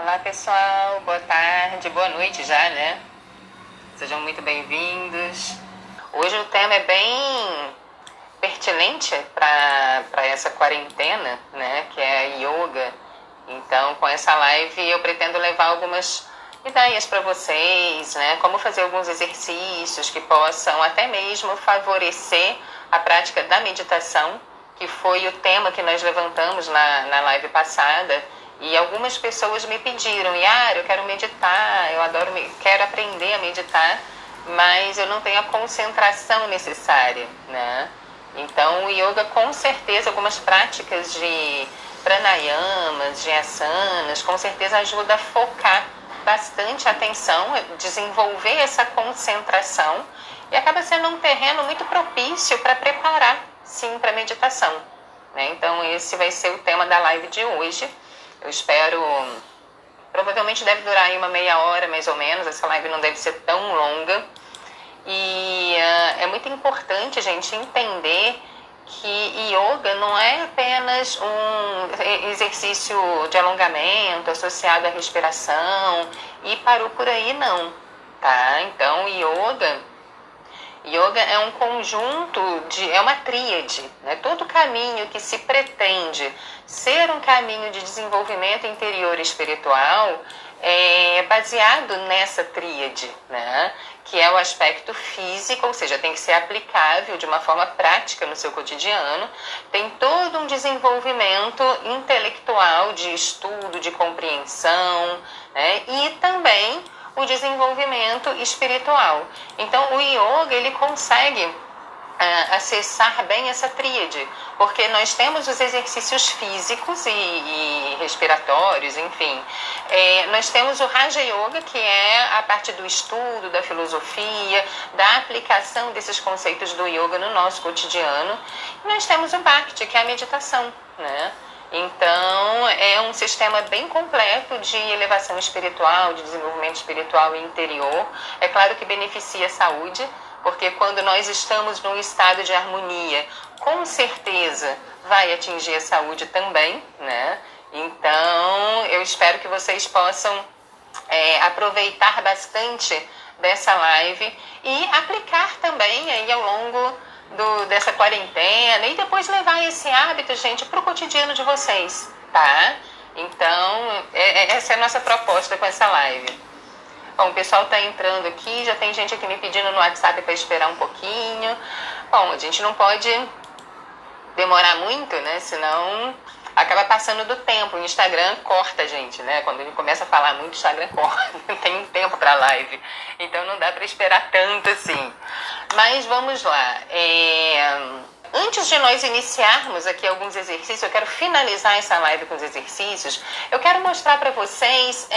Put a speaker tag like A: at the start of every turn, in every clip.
A: Olá pessoal, boa tarde, boa noite já, né? Sejam muito bem-vindos. Hoje o tema é bem pertinente para essa quarentena, né? Que é a yoga. Então, com essa live eu pretendo levar algumas ideias para vocês, né? Como fazer alguns exercícios que possam até mesmo favorecer a prática da meditação, que foi o tema que nós levantamos na live passada. E algumas pessoas me pediram, Yara, eu quero meditar, quero aprender a meditar, mas eu não tenho a concentração necessária, né? Então, o yoga, com certeza, algumas práticas de pranayamas, de asanas, com certeza ajuda a focar bastante a atenção, desenvolver essa concentração e acaba sendo um terreno muito propício para preparar, sim, para a meditação, né? Então, esse vai ser o tema da live de hoje. Eu espero, provavelmente deve durar aí uma meia hora mais ou menos, essa live não deve ser tão longa. E é muito importante a gente entender que yoga não é apenas um exercício de alongamento associado à respiração e parou por aí não, tá? Então, Yoga é um conjunto, é uma tríade, né? Todo caminho que se pretende ser um caminho de desenvolvimento interior espiritual é baseado nessa tríade, né? Que é o aspecto físico, ou seja, tem que ser aplicável de uma forma prática no seu cotidiano, tem todo um desenvolvimento intelectual de estudo, de compreensão, né? E também o desenvolvimento espiritual. Então, o yoga, ele consegue acessar bem essa tríade, porque nós temos os exercícios físicos e respiratórios, enfim. Nós temos o Raja Yoga, que é a parte do estudo, da filosofia, da aplicação desses conceitos do yoga no nosso cotidiano. E nós temos o Bhakti, que é a meditação, né? Então, é um sistema bem completo de elevação espiritual, de desenvolvimento espiritual e interior. É claro que beneficia a saúde, porque quando nós estamos num estado de harmonia, com certeza vai atingir a saúde também, né? Então, eu espero que vocês possam aproveitar bastante dessa live e aplicar também aí ao longo dessa quarentena e depois levar esse hábito, gente, para o cotidiano de vocês, tá? Então, essa é a nossa proposta com essa live. Bom, o pessoal está entrando aqui, já tem gente aqui me pedindo no WhatsApp para esperar um pouquinho. Bom, a gente não pode demorar muito, né? Senão acaba passando do tempo. O Instagram corta a gente, né? Quando ele começa a falar muito, o Instagram corta. Não tem um tempo para live. Então não dá para esperar tanto assim. Mas vamos lá. Antes de nós iniciarmos aqui alguns exercícios, eu quero finalizar essa live com os exercícios, eu quero mostrar para vocês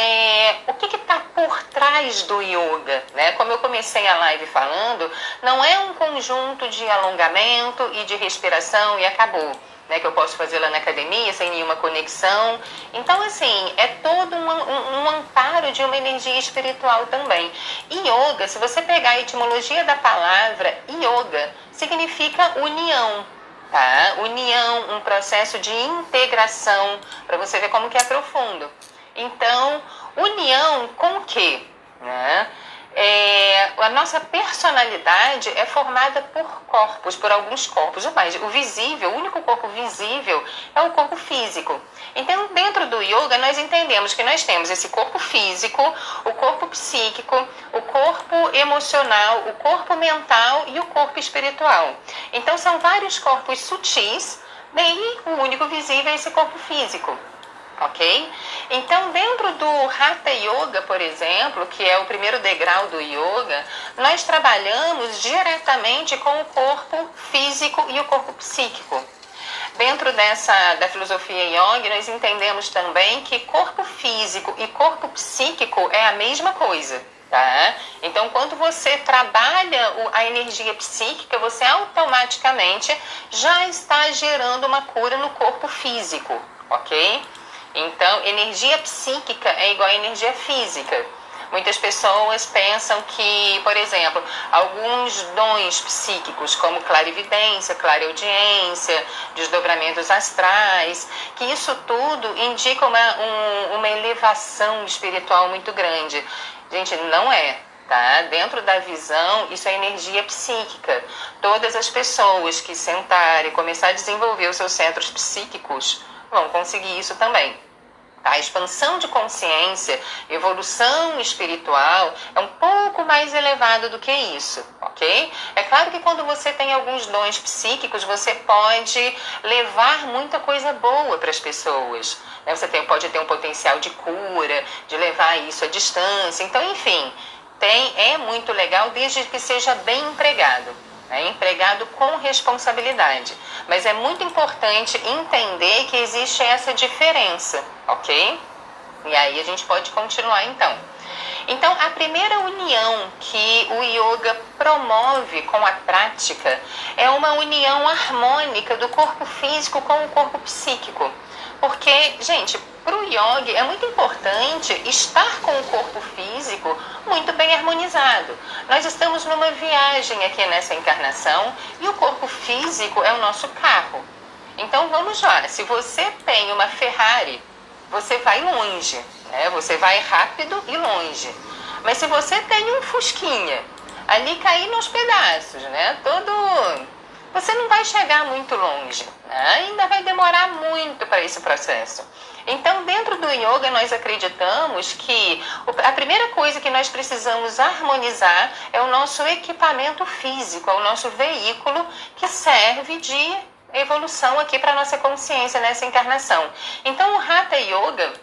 A: o que está por trás do yoga, né? Como eu comecei a live falando, não é um conjunto de alongamento e de respiração e acabou, né? Que eu posso fazer lá na academia sem nenhuma conexão. Então, assim, é todo um amparo de uma energia espiritual também. Yoga, se você pegar a etimologia da palavra yoga, significa união, tá? União, um processo de integração, para você ver como que é profundo. Então, união com o quê? Né? A nossa personalidade é formada por alguns corpos, mas o visível, o único corpo visível é o corpo físico. Então, dentro do yoga, nós entendemos que nós temos esse corpo físico, o corpo psíquico, o corpo emocional, o corpo mental e o corpo espiritual. Então, são vários corpos sutis, e o único visível é esse corpo físico. Ok? Então, dentro do Hatha Yoga, por exemplo, que é o primeiro degrau do yoga, nós trabalhamos diretamente com o corpo físico e o corpo psíquico. Dentro da filosofia yoga, nós entendemos também que corpo físico e corpo psíquico é a mesma coisa. Tá? Então, quando você trabalha a energia psíquica, você automaticamente já está gerando uma cura no corpo físico, ok? Então, energia psíquica é igual a energia física. Muitas pessoas pensam que, por exemplo, alguns dons psíquicos, como clarividência, clareaudiência, desdobramentos astrais, que isso tudo indica uma elevação espiritual muito grande. Gente, não é. Tá? Dentro da visão, isso é energia psíquica. Todas as pessoas que sentarem e começar a desenvolver os seus centros psíquicos vão conseguir isso também. Tá? A expansão de consciência, evolução espiritual é um pouco mais elevado do que isso, ok? É claro que quando você tem alguns dons psíquicos, você pode levar muita coisa boa para as pessoas. Né? Você pode ter um potencial de cura, de levar isso à distância. Então, enfim, é muito legal desde que seja bem empregado. Empregado com responsabilidade. Mas é muito importante entender que existe essa diferença, ok? E aí a gente pode continuar então. Então, a primeira união que o yoga promove com a prática é uma união harmônica do corpo físico com o corpo psíquico. Porque, gente, para o yogi é muito importante estar com o corpo físico muito bem harmonizado. Nós estamos numa viagem aqui nessa encarnação e o corpo físico é o nosso carro. Então vamos lá, se você tem uma Ferrari, você vai longe, né? Você vai rápido e longe. Mas se você tem um Fusquinha, ali cair nos pedaços, né? Você não vai chegar muito longe, né? Ainda vai demorar muito para esse processo. Então, dentro do yoga, nós acreditamos que a primeira coisa que nós precisamos harmonizar é o nosso equipamento físico, é o nosso veículo que serve de evolução aqui para a nossa consciência nessa encarnação. Então, o Hatha Yoga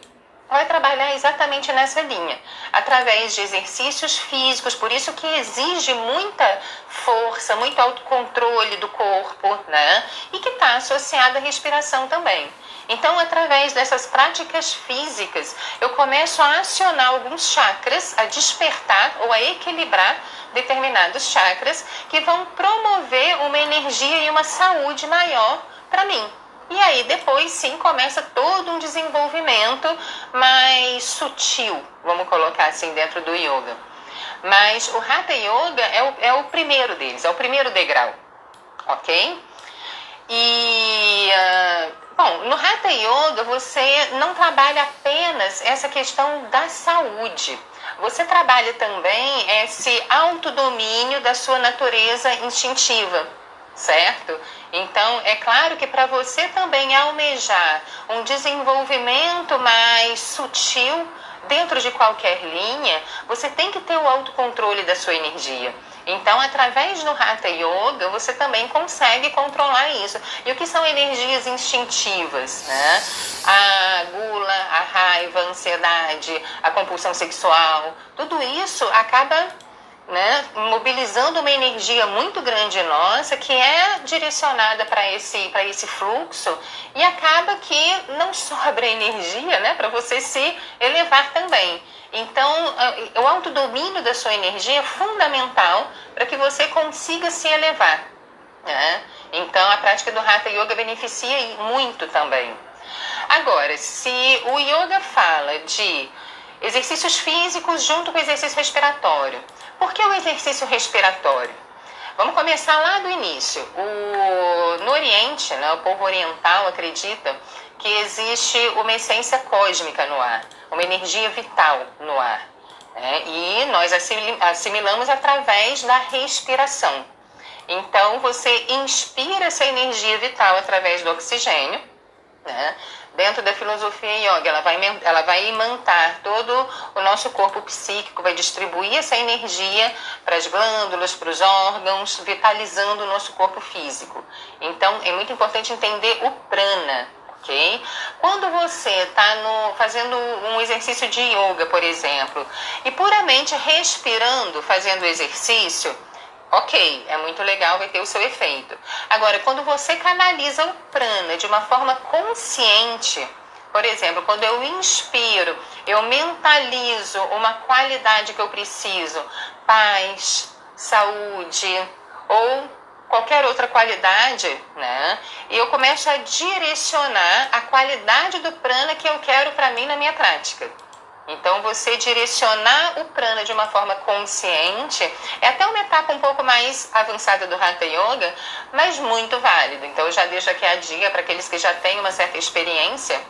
A: vai trabalhar exatamente nessa linha, através de exercícios físicos, por isso que exige muita força, muito autocontrole do corpo, né? E que está associado à respiração também. Então, através dessas práticas físicas, eu começo a acionar alguns chakras, a despertar ou a equilibrar determinados chakras que vão promover uma energia e uma saúde maior para mim. E aí depois sim começa todo um desenvolvimento mais sutil, vamos colocar assim, dentro do yoga. Mas o Hatha Yoga é o primeiro deles, é o primeiro degrau, ok? E, bom, no Hatha Yoga você não trabalha apenas essa questão da saúde. Você trabalha também esse autodomínio da sua natureza instintiva, certo? Então, é claro que para você também almejar um desenvolvimento mais sutil dentro de qualquer linha, você tem que ter o autocontrole da sua energia. Então, através do Hatha Yoga, você também consegue controlar isso. E o que são energias instintivas, né? A gula, a raiva, a ansiedade, a compulsão sexual, tudo isso acaba, né, mobilizando uma energia muito grande nossa que é direcionada para esse fluxo e acaba que não sobra energia, né, para você se elevar também. Então, o autodomínio da sua energia é fundamental para que você consiga se elevar, né? Então, a prática do Hatha Yoga beneficia muito também. Agora, se o yoga fala de exercícios físicos junto com o exercício respiratório, por que o exercício respiratório? Vamos começar lá do início. No Oriente, né, o povo oriental acredita que existe uma essência cósmica no ar, uma energia vital no ar, né? E nós assimilamos através da respiração. Então, você inspira essa energia vital através do oxigênio, né? Dentro da filosofia yoga, ela vai imantar todo o nosso corpo psíquico, vai distribuir essa energia para as glândulas, para os órgãos, vitalizando o nosso corpo físico. Então, é muito importante entender o prana, ok? Quando você está fazendo um exercício de yoga, por exemplo, e puramente respirando, fazendo o exercício, ok, é muito legal, vai ter o seu efeito. Agora, quando você canaliza o prana de uma forma consciente, por exemplo, quando eu inspiro, eu mentalizo uma qualidade que eu preciso, paz, saúde ou qualquer outra qualidade, né? E eu começo a direcionar a qualidade do prana que eu quero para mim na minha prática. Então, você direcionar o prana de uma forma consciente é até uma etapa um pouco mais avançada do Hatha Yoga, mas muito válido. Então, eu já deixo aqui a dica para aqueles que já têm uma certa experiência,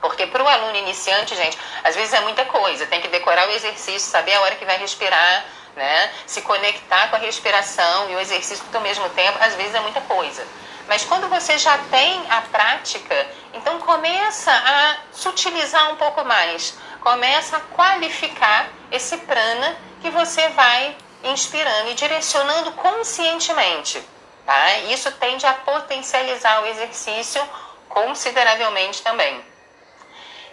A: porque para o aluno iniciante, gente, às vezes é muita coisa. Tem que decorar o exercício, saber a hora que vai respirar, né? Se conectar com a respiração e o exercício ao mesmo tempo, às vezes é muita coisa. Mas quando você já tem a prática, então começa a sutilizar um pouco mais, começa a qualificar esse prana que você vai inspirando e direcionando conscientemente, tá? Isso tende a potencializar o exercício consideravelmente também.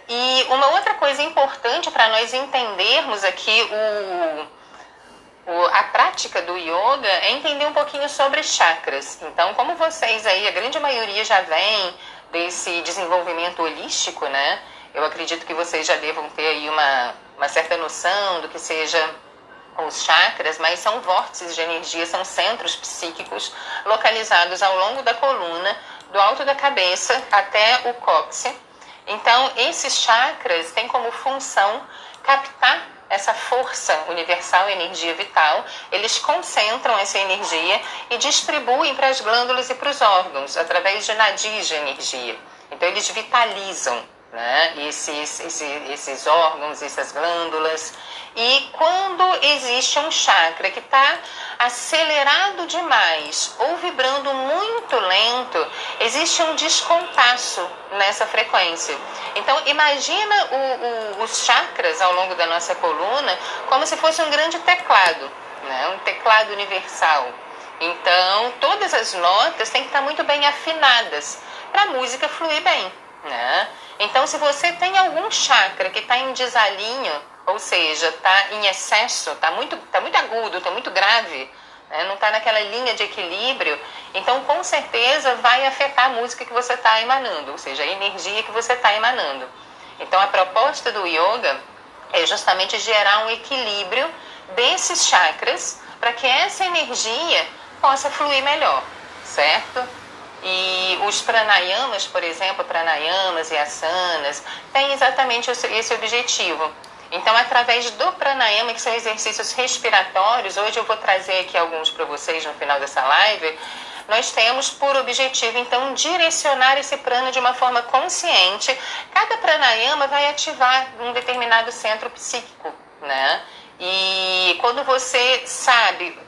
A: E uma outra coisa importante para nós entendermos aqui a prática do yoga é entender um pouquinho sobre chakras. Então, como vocês aí, a grande maioria já vem desse desenvolvimento holístico, né? Eu acredito que vocês já devam ter aí uma certa noção do que seja os chakras, mas são vórtices de energia, são centros psíquicos localizados ao longo da coluna, do alto da cabeça até o cóccix. Então, esses chakras têm como função captar essa força universal, energia vital. Eles concentram essa energia e distribuem para as glândulas e para os órgãos, através de nadis de energia. Então, eles vitalizam, né, esses órgãos, essas glândulas. E quando existe um chakra que está acelerado demais ou vibrando muito lento, existe um descompasso nessa frequência. Então, imagina os chakras ao longo da nossa coluna como se fosse um grande teclado, né? Um teclado universal. Então, todas as notas têm que estar muito bem afinadas para a música fluir bem, né? Então, se você tem algum chakra que está em desalinho, ou seja, está em excesso, está muito agudo, está muito grave, né? Não está naquela linha de equilíbrio, então com certeza vai afetar a música que você está emanando, ou seja, a energia que você está emanando. Então a proposta do yoga é justamente gerar um equilíbrio desses chakras para que essa energia possa fluir melhor, certo? E os pranayamas, por exemplo, pranayamas e asanas, têm exatamente esse objetivo. Então, através do pranayama, que são exercícios respiratórios, hoje eu vou trazer aqui alguns para vocês no final dessa live, nós temos por objetivo, então, direcionar esse prana de uma forma consciente. Cada pranayama vai ativar um determinado centro psíquico, né? E quando você sabe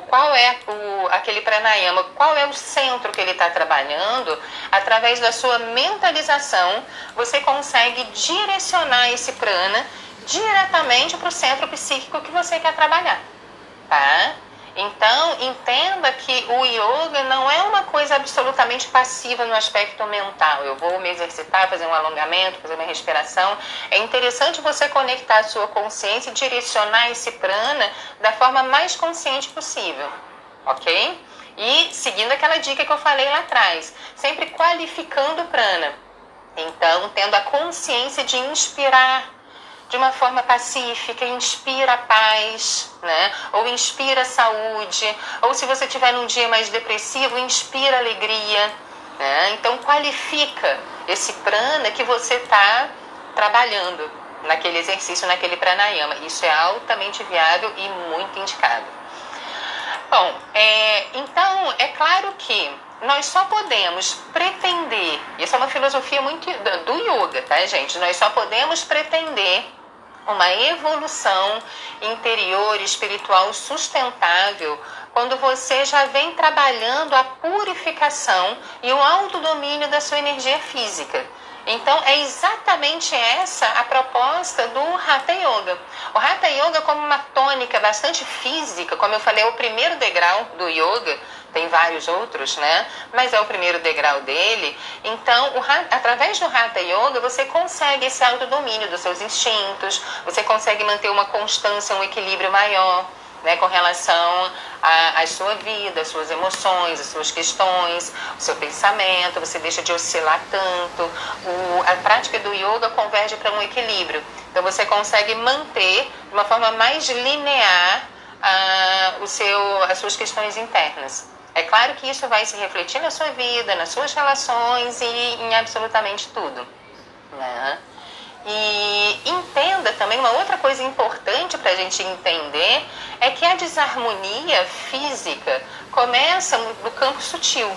A: qual é aquele pranayama, qual é o centro que ele está trabalhando, através da sua mentalização, você consegue direcionar esse prana diretamente para o centro psíquico que você quer trabalhar, tá? Então, entenda que o yoga não é uma coisa absolutamente passiva no aspecto mental. Eu vou me exercitar, fazer um alongamento, fazer uma respiração. É interessante você conectar a sua consciência e direcionar esse prana da forma mais consciente possível, ok? E seguindo aquela dica que eu falei lá atrás, sempre qualificando o prana. Então, tendo a consciência de inspirar de uma forma pacífica, inspira paz, né? Ou inspira saúde, ou se você estiver num dia mais depressivo, inspira alegria, né? Então qualifica esse prana que você está trabalhando naquele exercício, naquele pranayama. Isso é altamente viável e muito indicado. Bom, então é claro que nós só podemos pretender, isso é uma filosofia muito do yoga, tá, gente? Nós só podemos pretender uma evolução interior espiritual sustentável quando você já vem trabalhando a purificação e o autodomínio da sua energia física. Então, é exatamente essa a proposta do Hatha Yoga. O Hatha Yoga, como uma tônica bastante física, como eu falei, é o primeiro degrau do yoga, tem vários outros, né? Mas é o primeiro degrau dele. Então, através do Hatha Yoga, você consegue esse autodomínio dos seus instintos, você consegue manter uma constância, um equilíbrio maior, né, com relação à sua vida, às suas emoções, às suas questões, o seu pensamento, você deixa de oscilar tanto. A prática do yoga converge para um equilíbrio. Então você consegue manter de uma forma mais linear as suas questões internas. É claro que isso vai se refletir na sua vida, nas suas relações e em absolutamente tudo, né? E entenda uma outra coisa importante para a gente entender é que a desarmonia física começa no campo sutil.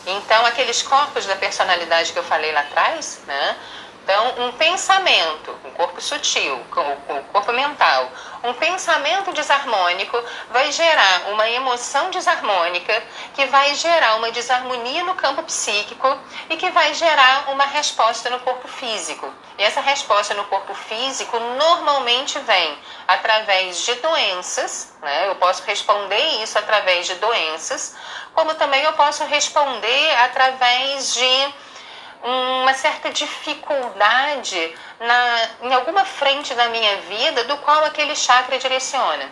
A: Então, aqueles corpos da personalidade que eu falei lá atrás, né? Então, um pensamento, um corpo sutil, o corpo mental, um pensamento desarmônico vai gerar uma emoção desarmônica, que vai gerar uma desarmonia no campo psíquico e que vai gerar uma resposta no corpo físico. E essa resposta no corpo físico normalmente vem através de doenças, né? Eu posso responder isso através de doenças, como também eu posso responder através de uma certa dificuldade em alguma frente da minha vida do qual aquele chakra direciona.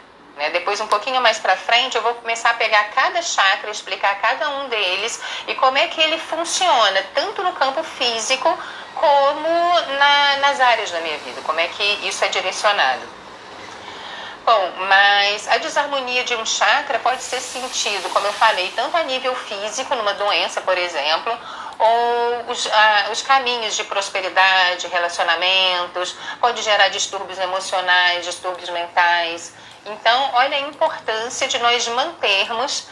A: Depois, um pouquinho mais para frente, eu vou começar a pegar cada chakra, explicar cada um deles e como é que ele funciona, tanto no campo físico como nas áreas da minha vida, como é que isso é direcionado. Bom, mas a desarmonia de um chakra pode ser sentido, como eu falei, tanto a nível físico, numa doença, por exemplo, ou os caminhos de prosperidade, relacionamentos, pode gerar distúrbios emocionais, distúrbios mentais. Então, olha a importância de nós mantermos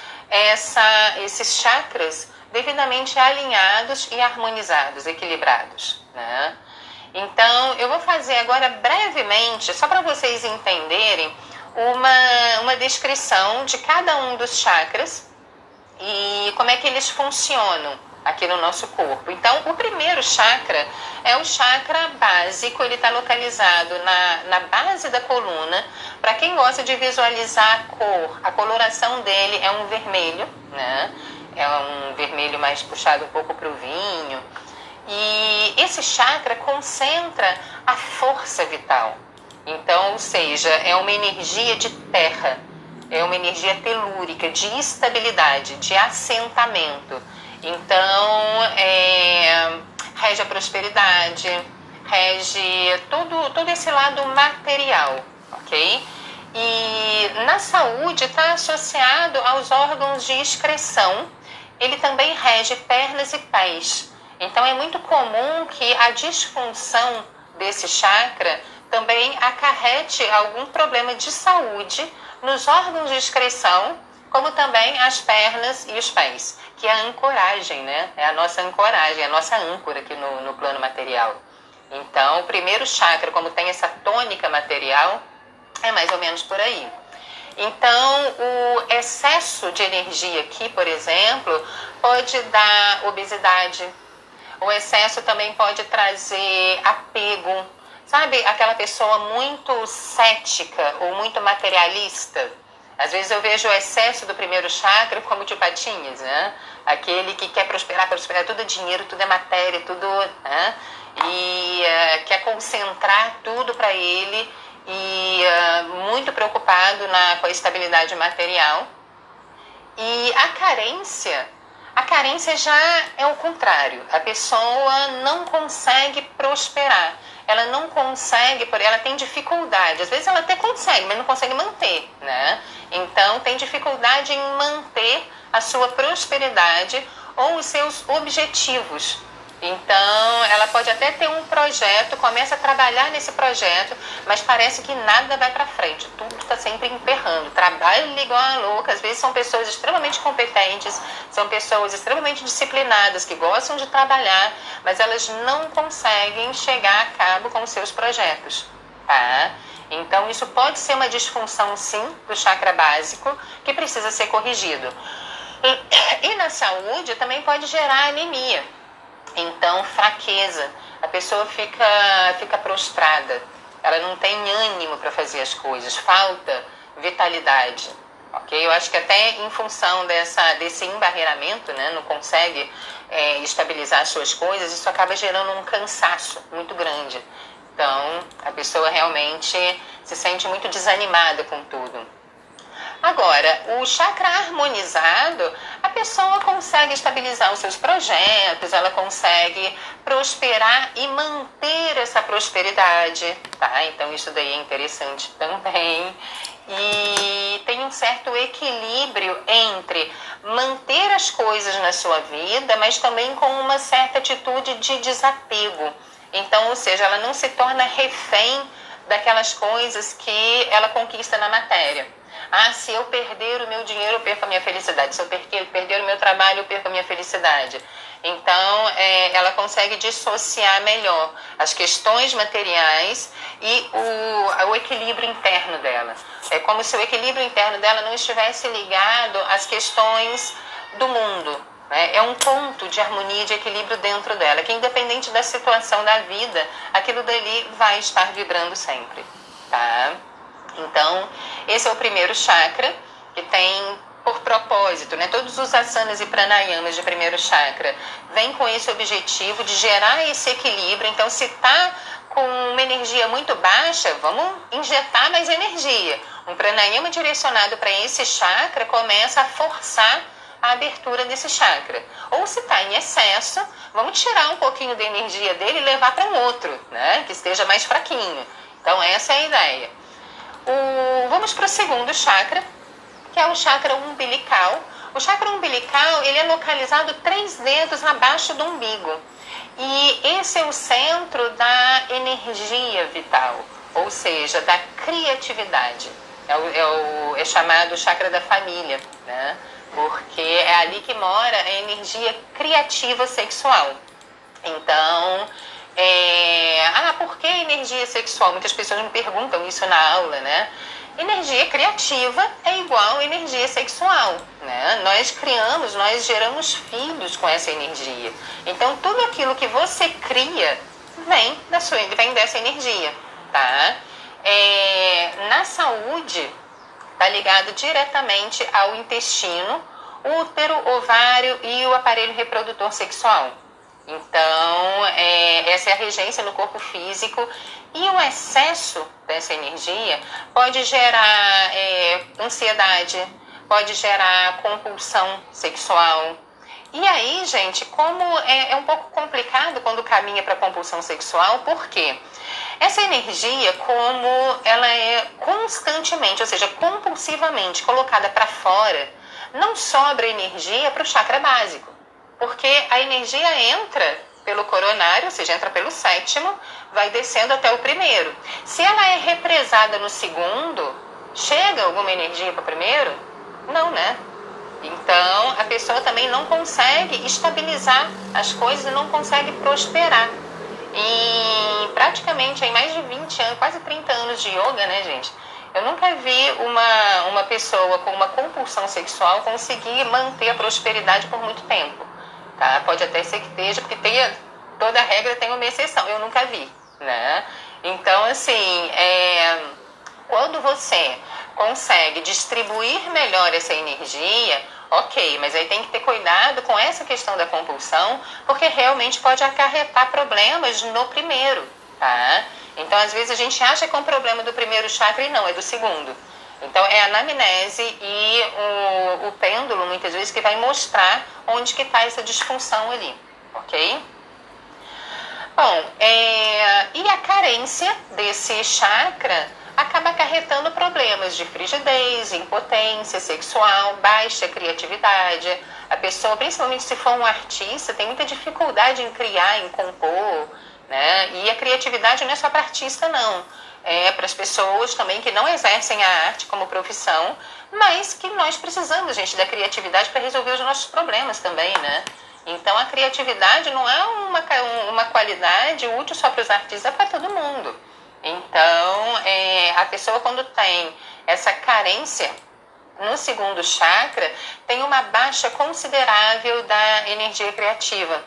A: esses chakras devidamente alinhados e harmonizados, equilibrados, né? Então, eu vou fazer agora brevemente, só para vocês entenderem, uma descrição de cada um dos chakras e como é que eles funcionam aqui no nosso corpo. Então, o primeiro chakra é o chakra básico, ele está localizado na base da coluna. Para quem gosta de visualizar a cor, a coloração dele é um vermelho, né? É um vermelho mais puxado um pouco para o vinho. E esse chakra concentra a força vital. Então, ou seja, é uma energia de terra, é uma energia telúrica, de estabilidade, de assentamento. Então, rege a prosperidade, rege todo esse lado material, ok? E na saúde está associado aos órgãos de excreção, ele também rege pernas e pés. Então, é muito comum que a disfunção desse chakra também acarrete algum problema de saúde nos órgãos de excreção, como também as pernas e os pés, que é a ancoragem, né? É a nossa ancoragem, a nossa âncora aqui no plano material. Então, o primeiro chakra, como tem essa tônica material, é mais ou menos por aí. Então, o excesso de energia aqui, por exemplo, pode dar obesidade. O excesso também pode trazer apego. Sabe, aquela pessoa muito cética ou muito materialista? Às vezes eu vejo o excesso do primeiro chakra como de patinhas, né? Aquele que quer prosperar, tudo é dinheiro, tudo é matéria, tudo, né? E quer concentrar tudo para ele e muito preocupado com a estabilidade material. E a carência já é o contrário. A pessoa não consegue prosperar. Ela não consegue, ela tem dificuldade. Às vezes ela até consegue, mas não consegue manter, né? Então, tem dificuldade em manter a sua prosperidade ou os seus objetivos. Então, ela pode até ter um projeto, começa a trabalhar nesse projeto, mas parece que nada vai para frente, tudo está sempre emperrando, trabalha igual a louca. Às vezes são pessoas extremamente competentes, são pessoas extremamente disciplinadas, que gostam de trabalhar, mas elas não conseguem chegar a cabo com os seus projetos, tá? Então, isso pode ser uma disfunção, sim, do chakra básico, que precisa ser corrigido. E na saúde também pode gerar anemia. Então, fraqueza, a pessoa fica prostrada, ela não tem ânimo para fazer as coisas, falta vitalidade, ok? Eu acho que até em função desse embarreiramento, né, não consegue estabilizar as suas coisas, isso acaba gerando um cansaço muito grande. Então, a pessoa realmente se sente muito desanimada com tudo. Agora, o chakra harmonizado, a pessoa consegue estabilizar os seus projetos, ela consegue prosperar e manter essa prosperidade, tá? Então, isso daí é interessante também. E tem um certo equilíbrio entre manter as coisas na sua vida, mas também com uma certa atitude de desapego. Então, ou seja, ela não se torna refém daquelas coisas que ela conquista na matéria. Ah, se eu perder o meu dinheiro, eu perco a minha felicidade. Se eu perder o meu trabalho, eu perco a minha felicidade. Então, ela consegue dissociar melhor as questões materiais e o equilíbrio interno dela. É como se o equilíbrio interno dela não estivesse ligado às questões do mundo. É um ponto de harmonia e de equilíbrio dentro dela, que independente da situação da vida, aquilo dali vai estar vibrando sempre, tá? Então, esse é o primeiro chakra, que tem por propósito, né? Todos os asanas e pranayamas de primeiro chakra vêm com esse objetivo de gerar esse equilíbrio. Então, se está com uma energia muito baixa, vamos injetar mais energia. Um pranayama direcionado para esse chakra começa a forçar a abertura desse chakra. Ou se está em excesso, vamos tirar um pouquinho da energia dele e levar para um outro, né? Que esteja mais fraquinho. Então, essa é a ideia. Vamos para o segundo chakra, que é o chakra umbilical. O chakra umbilical, ele é localizado 3 dedos abaixo do umbigo. E esse é o centro da energia vital, ou seja, da criatividade. É chamado chakra da família, né? Porque é ali que mora a energia criativa sexual. Então, por que energia sexual? Muitas pessoas me perguntam isso na aula, né? Energia criativa é igual a energia sexual, né? Nós geramos filhos com essa energia. Então, tudo aquilo que você cria vem dessa energia, tá? Na saúde, está ligado diretamente ao intestino, útero, ovário e o aparelho reprodutor sexual. Então, essa é a regência no corpo físico, e o excesso dessa energia pode gerar ansiedade, pode gerar compulsão sexual. E aí, gente, como é um pouco complicado quando caminha para compulsão sexual, porque essa energia, como ela é constantemente, ou seja, compulsivamente colocada para fora, não sobra energia para o chakra básico. Porque a energia entra pelo coronário, ou seja, entra pelo sétimo, vai descendo até o primeiro. Se ela é represada no segundo, chega alguma energia para o primeiro? Não, né? Então, a pessoa também não consegue estabilizar as coisas e não consegue prosperar. E praticamente em mais de 20 anos, quase 30 anos de yoga, né, gente? Eu nunca vi uma pessoa com uma compulsão sexual conseguir manter a prosperidade por muito tempo. Tá? Pode até ser que esteja, porque toda regra tem uma exceção, eu nunca vi, né? Então, assim, quando você consegue distribuir melhor essa energia, ok, mas aí tem que ter cuidado com essa questão da compulsão, porque realmente pode acarretar problemas no primeiro, tá? Então, às vezes a gente acha que é um problema do primeiro chakra e não, é do segundo. Então, é a anamnese e o pêndulo, muitas vezes, que vai mostrar onde que está essa disfunção ali, ok? Bom, e a carência desse chakra acaba acarretando problemas de frigidez, impotência sexual, baixa criatividade. A pessoa, principalmente se for um artista, tem muita dificuldade em criar, em compor, né? E a criatividade não é só para artista, não. É para as pessoas também que não exercem a arte como profissão, mas que nós precisamos, gente, da criatividade para resolver os nossos problemas também, né? Então, a criatividade não é uma qualidade útil só para os artistas, é para todo mundo. Então, a pessoa, quando tem essa carência no segundo chakra, tem uma baixa considerável da energia criativa.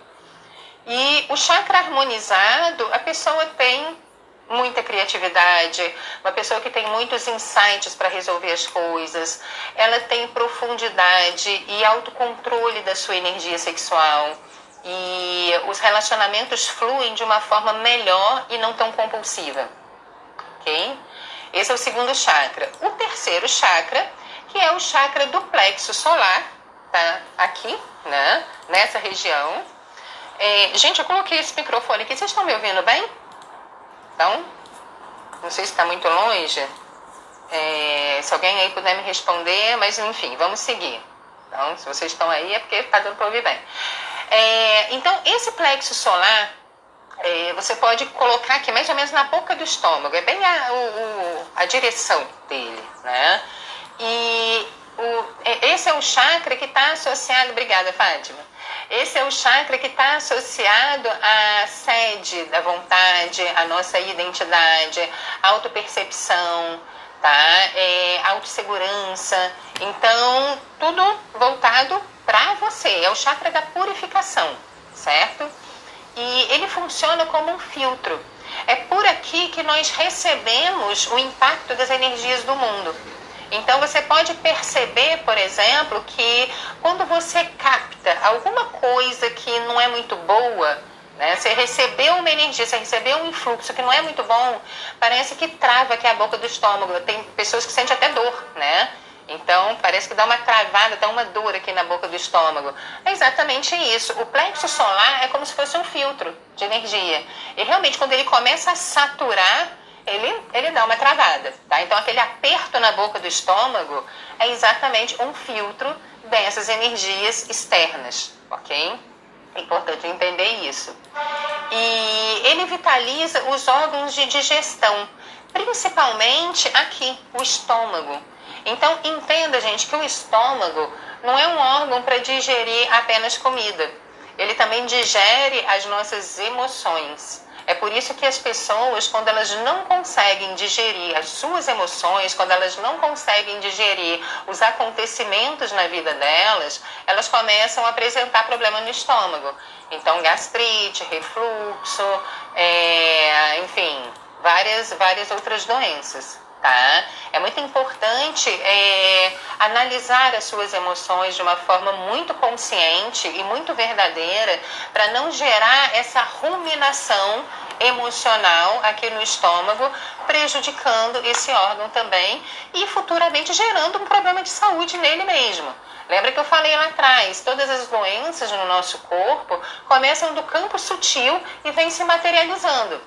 A: E o chakra harmonizado, a pessoa tem muita criatividade, uma pessoa que tem muitos insights para resolver as coisas, ela tem profundidade e autocontrole da sua energia sexual, e os relacionamentos fluem de uma forma melhor e não tão compulsiva, ok? Esse é o segundo chakra. O terceiro chakra, que é o chakra do plexo solar, tá aqui, né? Nessa região. Gente, eu coloquei esse microfone aqui, vocês estão me ouvindo bem? Então, não sei se está muito longe, se alguém aí puder me responder, mas enfim, vamos seguir. Então, se vocês estão aí é porque está dando para ouvir bem. Então, esse plexo solar, Você pode colocar aqui mais ou menos na boca do estômago, é bem a direção dele, né? E esse é o chakra que está associado, obrigada, Fátima. Esse é o chakra que está associado à sede da vontade, à nossa identidade, autopercepção, tá? Autossegurança. Então, tudo voltado para você. É o chakra da purificação, certo? E ele funciona como um filtro. É por aqui que nós recebemos o impacto das energias do mundo. Então você pode perceber, por exemplo, que quando você capta alguma coisa que não é muito boa, né, você recebeu uma energia, você recebeu um influxo que não é muito bom, parece que trava aqui a boca do estômago. Tem pessoas que sentem até dor, né? Então, parece que dá uma travada, dá uma dor aqui na boca do estômago. É exatamente isso. O plexo solar é como se fosse um filtro de energia. E realmente, quando ele começa a saturar, ele dá uma travada, tá? Então, aquele aperto na boca do estômago é exatamente um filtro dessas energias externas, ok? É importante entender isso. E ele vitaliza os órgãos de digestão, principalmente aqui, o estômago. Então, entenda, gente, que o estômago não é um órgão para digerir apenas comida. Ele também digere as nossas emoções. É por isso que as pessoas, quando elas não conseguem digerir as suas emoções, quando elas não conseguem digerir os acontecimentos na vida delas, elas começam a apresentar problema no estômago. Então, gastrite, refluxo, enfim, várias outras doenças. Tá? É muito importante analisar as suas emoções de uma forma muito consciente e muito verdadeira para não gerar essa ruminação emocional aqui no estômago, prejudicando esse órgão também e futuramente gerando um problema de saúde nele mesmo. Lembra que eu falei lá atrás, todas as doenças no nosso corpo começam do campo sutil e vêm se materializando,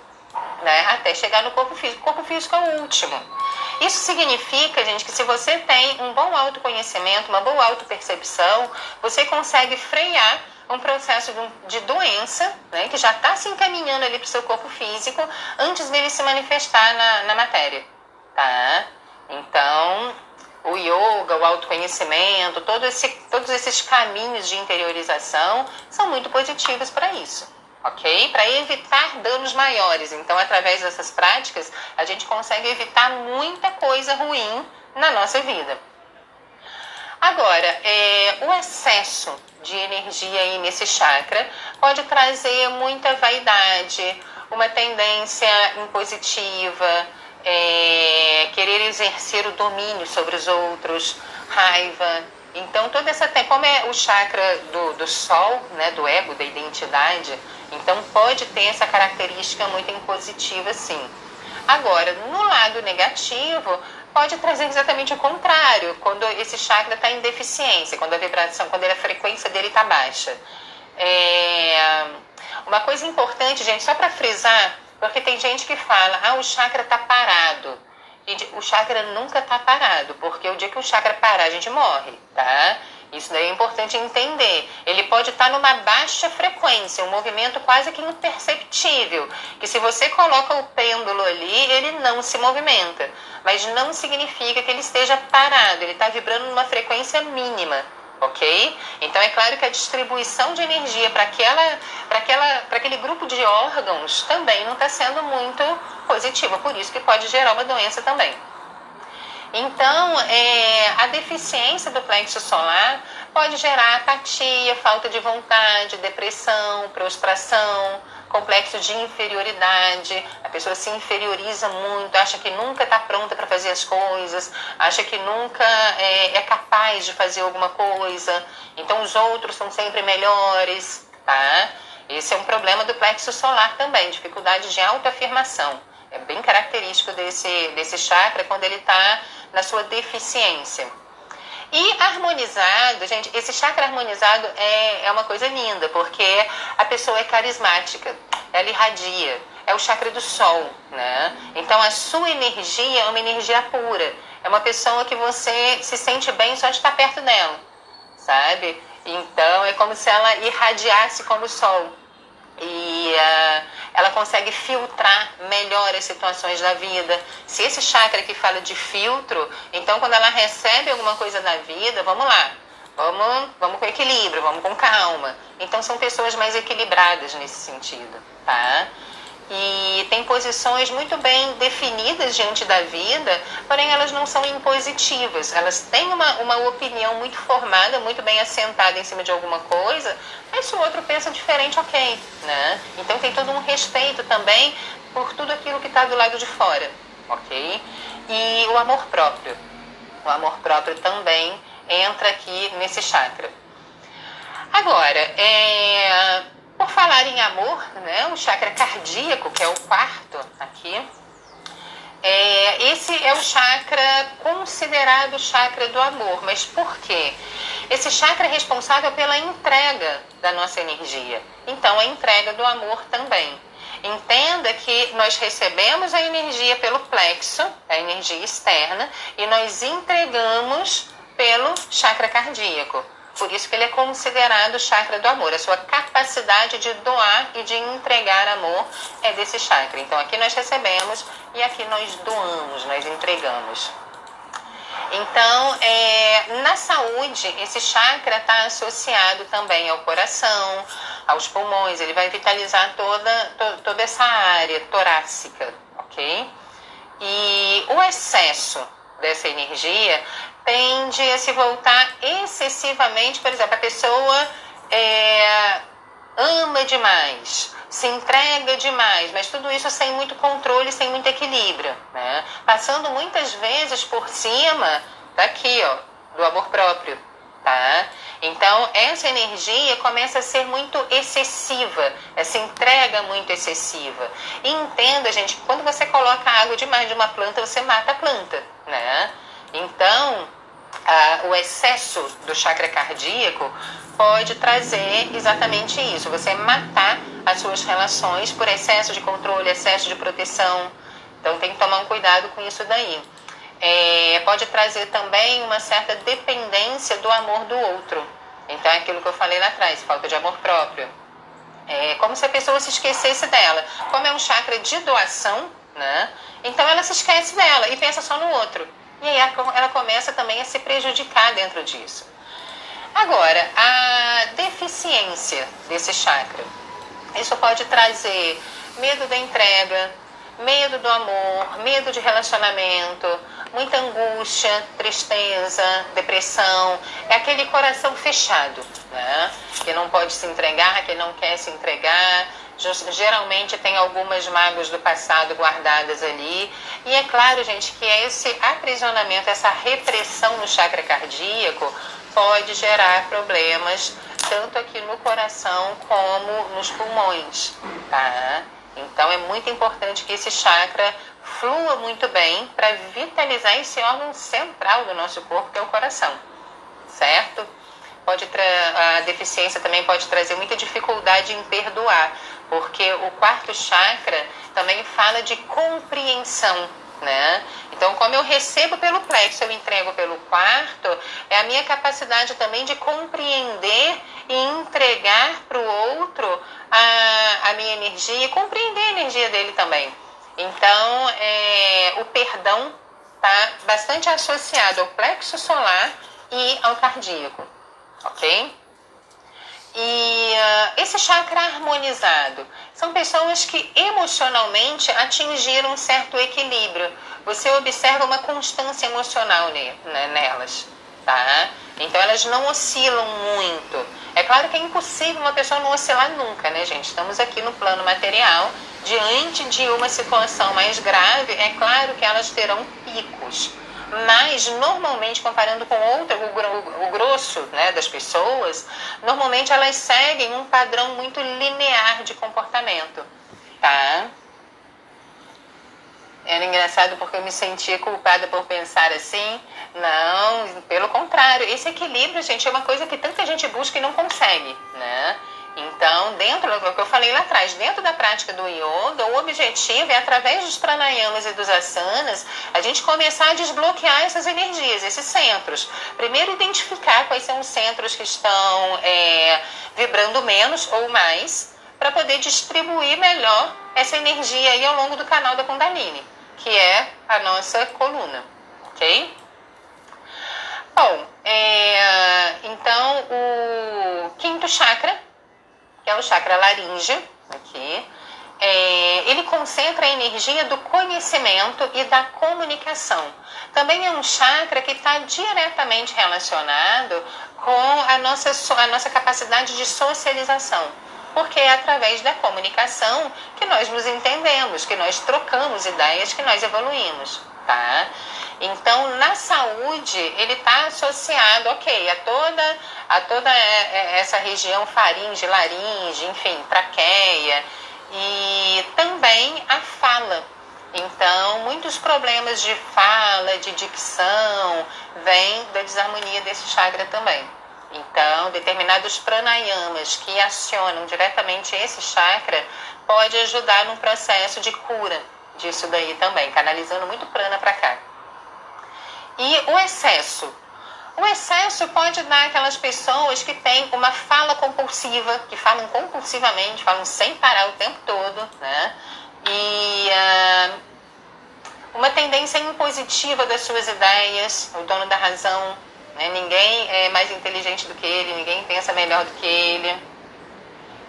A: né, até chegar no corpo físico. O corpo físico é o último. Isso significa, gente, que se você tem um bom autoconhecimento, uma boa autopercepção, você consegue frear um processo de doença, né, que já está se encaminhando ali para o seu corpo físico antes dele se manifestar na matéria, tá? Então, o yoga, o autoconhecimento, todos esses caminhos de interiorização são muito positivos para isso. Ok? Para evitar danos maiores. Então, através dessas práticas, a gente consegue evitar muita coisa ruim na nossa vida. Agora, o excesso de energia aí nesse chakra pode trazer muita vaidade, uma tendência impositiva, querer exercer o domínio sobre os outros, raiva. Então, como é o chakra do sol, né, do ego, da identidade, então pode ter essa característica muito impositiva, sim. Agora, no lado negativo, pode trazer exatamente o contrário, quando esse chakra está em deficiência, quando a frequência dele está baixa. Uma coisa importante, gente, só para frisar, porque tem gente que fala, o chakra está parado. Gente, o chakra nunca está parado, porque o dia que o chakra parar, a gente morre, tá? Isso daí é importante entender. Ele pode estar numa baixa frequência, um movimento quase que imperceptível, que se você coloca o pêndulo ali, ele não se movimenta. Mas não significa que ele esteja parado, ele está vibrando numa frequência mínima, ok? Então é claro que a distribuição de energia para aquele grupo de órgãos também não está sendo muito positiva, por isso que pode gerar uma doença também. Então, a deficiência do plexo solar pode gerar apatia, falta de vontade, depressão, prostração, complexo de inferioridade. A pessoa se inferioriza muito, acha que nunca está pronta para fazer as coisas, acha que nunca é capaz de fazer alguma coisa. Então, os outros são sempre melhores, tá? Esse é um problema do plexo solar também, dificuldade de autoafirmação. É bem característico desse chakra quando ele está na sua deficiência. E harmonizado, gente, esse chakra harmonizado é uma coisa linda, porque a pessoa é carismática, ela irradia, é o chakra do sol, né? Então a sua energia é uma energia pura, é uma pessoa que você se sente bem só de estar perto dela, sabe? Então é como se ela irradiasse como o sol. e ela consegue filtrar melhor as situações da vida. Se esse chakra que fala de filtro, então quando ela recebe alguma coisa da vida, vamos lá, vamos com equilíbrio, vamos com calma. Então são pessoas mais equilibradas nesse sentido, tá? E tem posições muito bem definidas diante da vida, porém elas não são impositivas. Elas têm uma opinião muito formada, muito bem assentada em cima de alguma coisa, mas se o outro pensa diferente, ok, né? Então tem todo um respeito também por tudo aquilo que está do lado de fora, ok? E o amor próprio. O amor próprio também entra aqui nesse chakra. Agora, por falar em amor, né, o chakra cardíaco, que é o quarto aqui, esse é o chakra considerado o chakra do amor. Mas por quê? Esse chakra é responsável pela entrega da nossa energia. Então, a entrega do amor também. Entenda que nós recebemos a energia pelo plexo, a energia externa, e nós entregamos pelo chakra cardíaco. Por isso que ele é considerado o chakra do amor. A sua capacidade de doar e de entregar amor é desse chakra. Então, aqui nós recebemos e aqui nós doamos, nós entregamos. Então, na saúde, esse chakra está associado também ao coração, aos pulmões. Ele vai vitalizar toda essa área torácica, ok? E o excesso dessa energia tende a se voltar excessivamente. Por exemplo, a pessoa ama demais, se entrega demais, mas tudo isso sem muito controle, sem muito equilíbrio, né? Passando muitas vezes por cima daqui, ó, do amor próprio, tá? Então, essa energia começa a ser muito excessiva, essa entrega muito excessiva. E entenda, gente, que quando você coloca água demais de uma planta, você mata a planta, né? Então, o excesso do chakra cardíaco pode trazer exatamente isso, você matar as suas relações por excesso de controle, excesso de proteção. Então tem que tomar um cuidado com isso daí. Pode trazer também uma certa dependência do amor do outro. Então é aquilo que eu falei lá atrás, falta de amor próprio. É como se a pessoa se esquecesse dela. Como é um chakra de doação, né? Então ela se esquece dela e pensa só no outro. E aí ela começa também a se prejudicar dentro disso. Agora, a deficiência desse chakra. Isso pode trazer medo da entrega, medo do amor, medo de relacionamento, muita angústia, tristeza, depressão. É aquele coração fechado, né? Que não pode se entregar, que não quer se entregar. Geralmente tem algumas mágoas do passado guardadas ali. E é claro, gente, que esse aprisionamento, essa repressão no chakra cardíaco pode gerar problemas tanto aqui no coração como nos pulmões, tá? Então é muito importante que esse chakra flua muito bem para vitalizar esse órgão central do nosso corpo, que é o coração, certo? A deficiência também pode trazer muita dificuldade em perdoar, porque o quarto chakra também fala de compreensão, né? Então, como eu recebo pelo plexo, eu entrego pelo quarto, é a minha capacidade também de compreender e entregar para o outro a minha energia e compreender a energia dele também. Então, o perdão está bastante associado ao plexo solar e ao cardíaco, ok? E esse chakra harmonizado são pessoas que emocionalmente atingiram um certo equilíbrio. Você observa uma constância emocional nelas, tá? Então elas não oscilam muito. É claro que é impossível uma pessoa não oscilar nunca, né, gente? Estamos aqui no plano material, diante de uma situação mais grave, é claro que elas terão picos. Mas, normalmente, comparando com o grosso, né, das pessoas, normalmente elas seguem um padrão muito linear de comportamento, tá? Era engraçado porque eu me sentia culpada por pensar assim. Não, pelo contrário. Esse equilíbrio, gente, é uma coisa que tanta gente busca e não consegue, né? Então, dentro do que eu falei lá atrás, dentro da prática do yoga, o objetivo é, através dos pranayamas e dos asanas, a gente começar a desbloquear essas energias, esses centros. Primeiro, identificar quais são os centros que estão vibrando menos ou mais, para poder distribuir melhor essa energia aí ao longo do canal da Kundalini, que é a nossa coluna, ok? Bom, então o quinto chakra, que é o chakra laríngeo, aqui, ele concentra a energia do conhecimento e da comunicação. Também é um chakra que está diretamente relacionado com a nossa capacidade de socialização, porque é através da comunicação que nós nos entendemos, que nós trocamos ideias, que nós evoluímos, tá? Então, na saúde, ele está associado, ok, a toda essa região faringe, laringe, enfim, traqueia, e também a fala. Então, muitos problemas de fala, de dicção, vêm da desarmonia desse chakra também. Então, determinados pranayamas que acionam diretamente esse chakra pode ajudar num processo de cura disso daí também, canalizando muito prana para cá. E o excesso? O excesso pode dar aquelas pessoas que têm uma fala compulsiva, que falam compulsivamente, falam sem parar o tempo todo, né? E uma tendência impositiva das suas ideias, o dono da razão, né? Ninguém é mais inteligente do que ele, ninguém pensa melhor do que ele.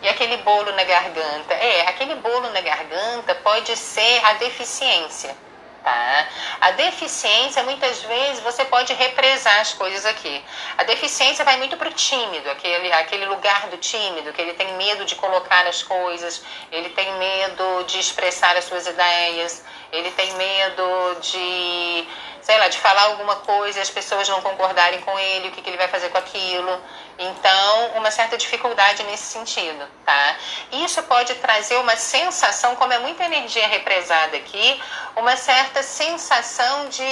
A: E aquele bolo na garganta? Aquele bolo na garganta pode ser a deficiência. Tá? A deficiência, muitas vezes, você pode represar as coisas aqui. A deficiência vai muito para o tímido, aquele lugar do tímido, que ele tem medo de colocar as coisas, ele tem medo de expressar as suas ideias, ele tem medo de, sei lá, de falar alguma coisa e as pessoas não concordarem com ele, o que ele vai fazer com aquilo. Então, uma certa dificuldade nesse sentido, tá? Isso pode trazer uma sensação, como é muita energia represada aqui, uma certa sensação de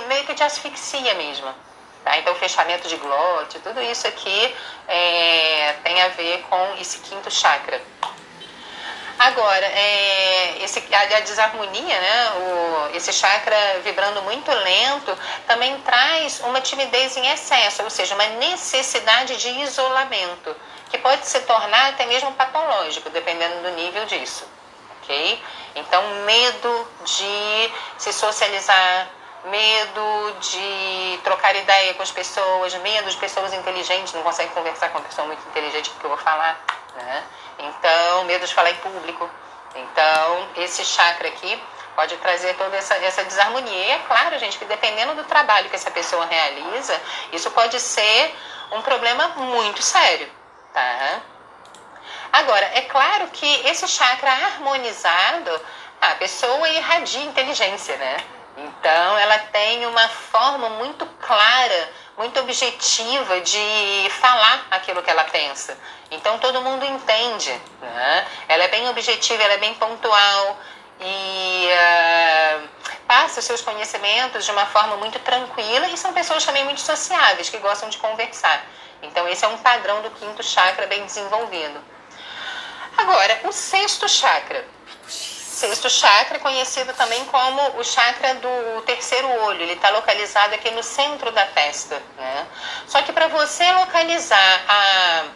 A: meio que de asfixia mesmo, tá? Então, fechamento de glote, tudo isso aqui tem a ver com esse quinto chakra. Agora, a desarmonia, né? Esse chakra vibrando muito lento, também traz uma timidez em excesso, ou seja, uma necessidade de isolamento, que pode se tornar até mesmo patológico, dependendo do nível disso, ok? Então, medo de se socializar, medo de trocar ideia com as pessoas, medo de pessoas inteligentes, não consegue conversar com uma pessoa muito inteligente porque eu vou falar, né? Então, medo de falar em público. Então, esse chakra aqui pode trazer toda essa desarmonia. E é claro, gente, que dependendo do trabalho que essa pessoa realiza, isso pode ser um problema muito sério, tá? Agora, é claro que esse chakra harmonizado, a pessoa irradia inteligência, né? Então, ela tem uma forma muito clara, muito objetiva de falar aquilo que ela pensa. Então, todo mundo entende, né? Ela é bem objetiva, ela é bem pontual e passa os seus conhecimentos de uma forma muito tranquila, e são pessoas também muito sociáveis, que gostam de conversar. Então, esse é um padrão do quinto chakra bem desenvolvido. Agora, o sexto chakra. Sexto chakra é conhecido também como o chakra do terceiro olho. Ele está localizado aqui no centro da testa, né? Só que para você localizar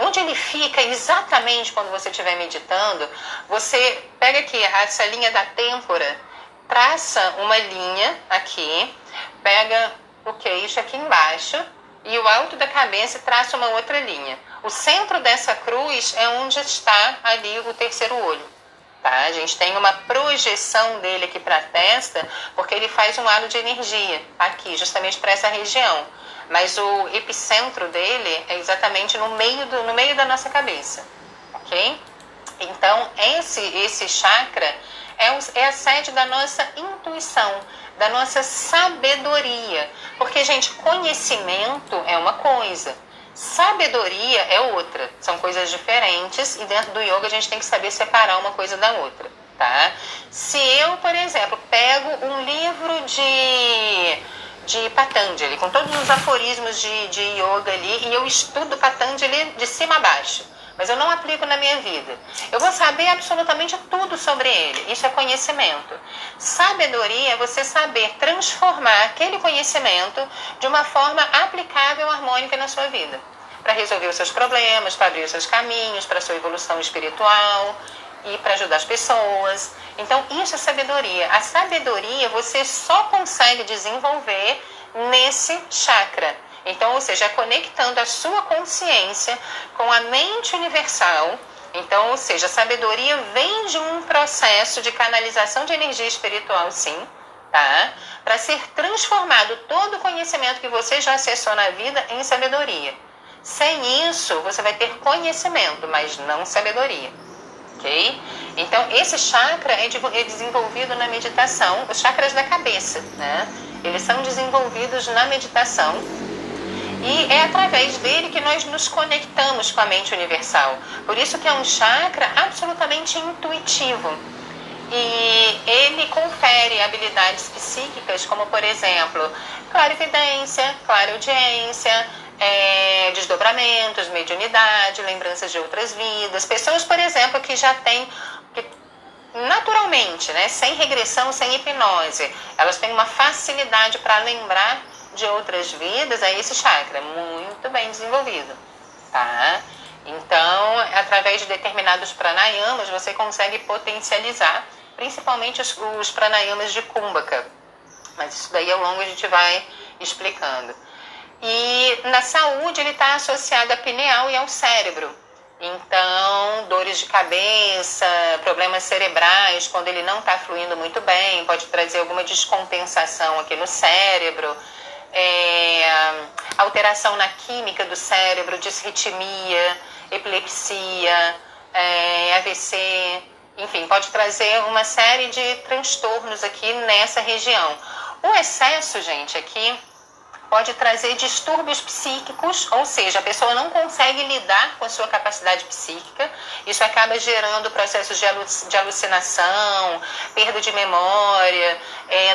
A: onde ele fica exatamente quando você estiver meditando, você pega aqui essa linha da têmpora, traça uma linha aqui, pega o queixo aqui embaixo e o alto da cabeça e traça uma outra linha. O centro dessa cruz é onde está ali o terceiro olho. Tá? A gente tem uma projeção dele aqui para a testa, porque ele faz um halo de energia aqui, justamente para essa região. Mas o epicentro dele é exatamente no meio da nossa cabeça, ok? Então, esse chakra é a sede da nossa intuição, da nossa sabedoria. Porque, gente, conhecimento é uma coisa, sabedoria é outra. São coisas diferentes e dentro do yoga a gente tem que saber separar uma coisa da outra, tá? Se eu, por exemplo, pego um livro de Patanjali, com todos os aforismos de yoga ali, e eu estudo Patanjali de cima a baixo, mas eu não aplico na minha vida, eu vou saber absolutamente tudo sobre ele. Isso é conhecimento. Sabedoria é você saber transformar aquele conhecimento de uma forma aplicável, harmônica na sua vida. para resolver os seus problemas, para abrir os seus caminhos, para a sua evolução espiritual e para ajudar as pessoas. Então, isso é sabedoria. A sabedoria você só consegue desenvolver nesse chakra. Então, ou seja, conectando a sua consciência com a mente universal. Então, ou seja, a sabedoria vem de um processo de canalização de energia espiritual, sim, tá? Para ser transformado todo o conhecimento que você já acessou na vida em sabedoria. Sem isso, você vai ter conhecimento, mas não sabedoria, ok? Então, esse chakra é desenvolvido na meditação, os chakras da cabeça, né? Eles são desenvolvidos na meditação. E é através dele que nós nos conectamos com a mente universal. Por isso que é um chakra absolutamente intuitivo. E ele confere habilidades psíquicas, como por exemplo, clarividência, clareaudiência, desdobramentos, mediunidade, lembranças de outras vidas. Pessoas, por exemplo, que já têm, naturalmente, né, sem regressão, sem hipnose, elas têm uma facilidade para lembrar de outras vidas, aí esse chakra é muito bem desenvolvido, tá? Então, através de determinados pranayamas, você consegue potencializar, principalmente os pranayamas de Kumbhaka, mas isso daí ao longo a gente vai explicando. E na saúde ele está associado à pineal e ao cérebro. Então, dores de cabeça, problemas cerebrais, quando ele não está fluindo muito bem, pode trazer alguma descompensação aqui no cérebro, alteração na química do cérebro, disritmia, epilepsia, AVC, enfim, pode trazer uma série de transtornos aqui nessa região. O excesso, gente, aqui pode trazer distúrbios psíquicos, ou seja, a pessoa não consegue lidar com a sua capacidade psíquica, isso acaba gerando processos de alucinação, perda de memória,